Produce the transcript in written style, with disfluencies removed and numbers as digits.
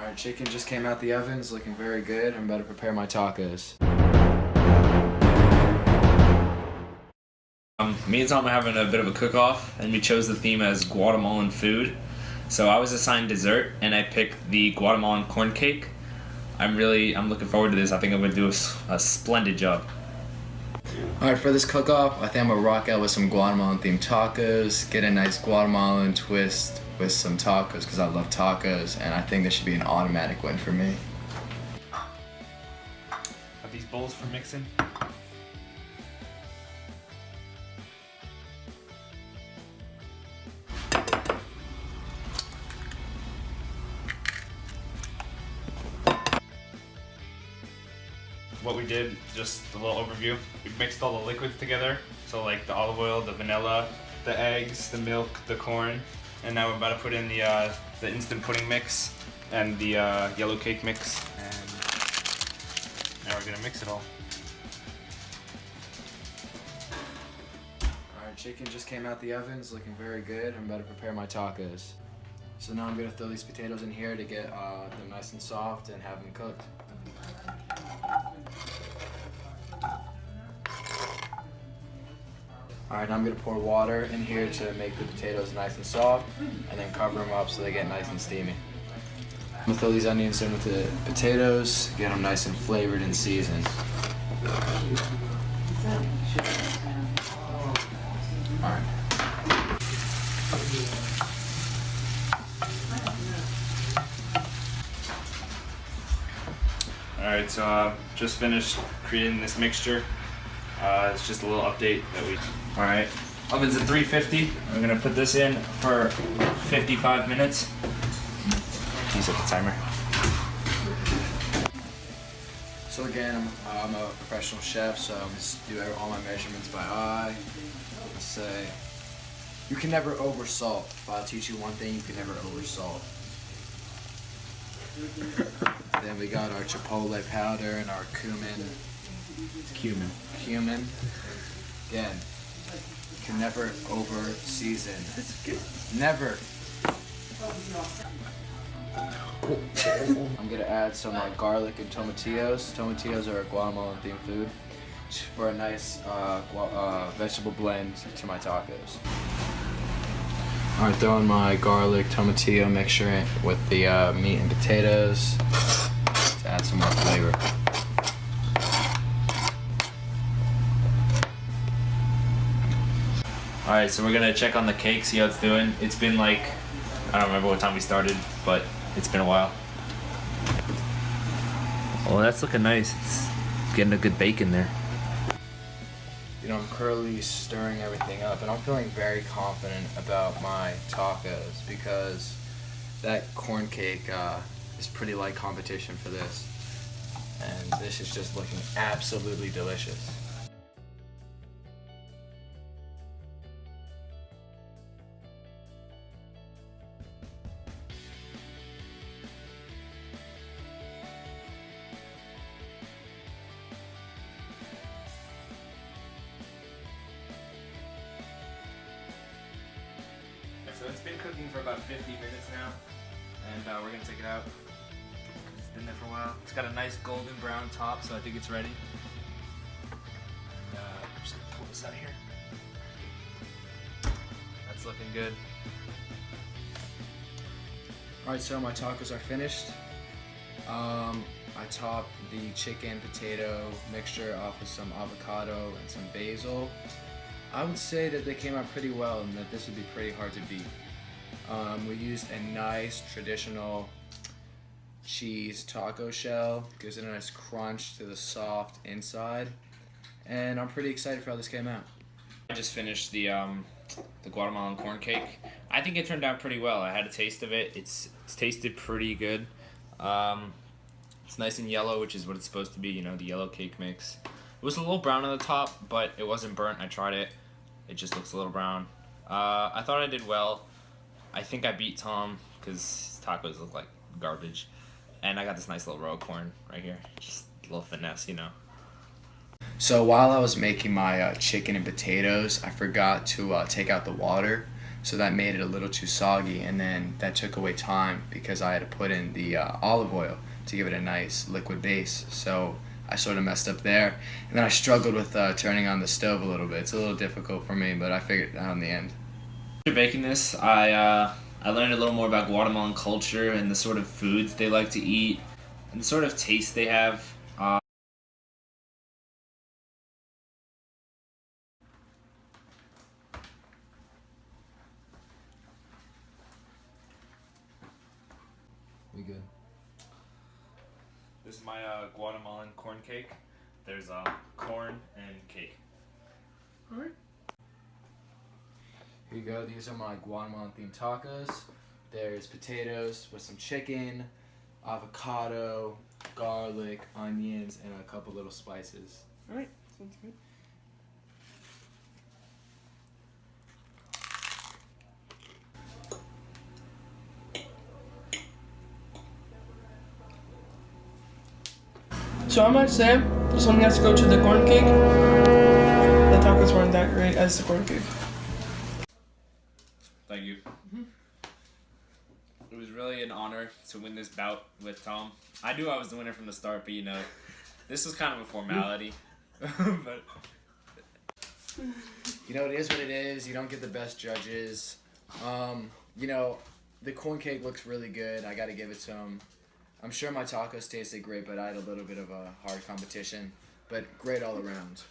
Alright, chicken just came out the oven. It's looking very good. I'm about to prepare my tacos. Me and Tom are having a bit of a cook-off, and we chose the theme as Guatemalan food. So I was assigned dessert, and I picked the Guatemalan corn cake. I'm looking forward to this. I think I'm gonna do a splendid job. Alright, for this cook-off, I think I'm gonna rock out with some Guatemalan themed tacos, get a nice Guatemalan twist with some tacos because I love tacos, and I think this should be an automatic win for me. Have these bowls for mixing? What we did, just a little overview, we mixed all the liquids together, so like the olive oil, the vanilla, the eggs, the milk, the corn, and now we're about to put in the instant pudding mix and the yellow cake mix, and now we're gonna mix it all. Alright, chicken just came out the oven. It's looking very good. I'm about to prepare my tacos. So now I'm gonna throw these potatoes in here to get them nice and soft and have them cooked. Alright, now I'm going to pour water in here to make the potatoes nice and soft, and then cover them up so they get nice and steamy. I'm going to throw these onions in with the potatoes, get them nice and flavored and seasoned. Alright. Alright, so just finished creating this mixture. It's just a little update that we... Alright, oven's at 350. I'm gonna put this in for 55 minutes. Please set the timer. So again, I'm a professional chef, so I'm just do all my measurements by eye. Let's say, you can never over salt. If I'll teach you one thing, you can never over salt. Then we got our chipotle powder and our cumin. Cumin. Again, you can never over season. Never. I'm gonna add some garlic and tomatillos. Tomatillos are a Guatemalan themed food for a nice vegetable blend to my tacos. Alright, throwing my garlic tomatillo mixture in with the meat and potatoes to add some more flavor. Alright, so we're gonna check on the cake, see how it's doing. It's been like, I don't remember what time we started, but it's been a while. Oh, that's looking nice. It's getting a good bake in there. You know, I'm currently stirring everything up, and I'm feeling very confident about my tacos because that corn cake is pretty light competition for this. And this is just looking absolutely delicious. So it's been cooking for about 50 minutes now, and we're gonna take it out. It's been there for a while. It's got a nice golden brown top, so I think it's ready. I'm just gonna pull this out of here. That's looking good. Alright, so my tacos are finished. I topped the chicken potato mixture off with some avocado and some basil. I would say that they came out pretty well and that this would be pretty hard to beat. We used a nice traditional cheese taco shell. Gives it a nice crunch to the soft inside. And I'm pretty excited for how this came out. I just finished the Guatemalan corn cake. I think it turned out pretty well. I had a taste of it. It's tasted pretty good. It's nice and yellow, which is what it's supposed to be, you know, the yellow cake mix. It was a little brown on the top, but it wasn't burnt. I tried it. It just looks a little brown. I thought I did well. I think I beat Tom because his tacos look like garbage. And I got this nice little row of corn right here. Just a little finesse, you know. So while I was making my chicken and potatoes, I forgot to take out the water. so that made it a little too soggy, and then that took away time because I had to put in the olive oil to give it a nice liquid base. So I sort of messed up there, and then I struggled with turning on the stove a little bit. It's a little difficult for me, but I figured it out in the end. After baking this, I learned a little more about Guatemalan culture and the sort of foods they like to eat and the sort of taste they have. We good? This is my Guatemalan corn cake. There's corn and cake. All right. Here you go. These are my Guatemalan themed tacos. There's potatoes with some chicken, avocado, garlic, onions, and a couple little spices. All right. Sounds good. So I might say someone has to go to the corn cake. The tacos weren't that great as the corn cake. Thank you. It was really an honor to win this bout with Tom. I knew I was the winner from the start, but this was kind of a formality. But You know, it is what it is. You don't get the best judges. The corn cake looks really good. I got to give it to him. I'm sure my tacos tasted great, but I had a little bit of a hard competition. But great all around.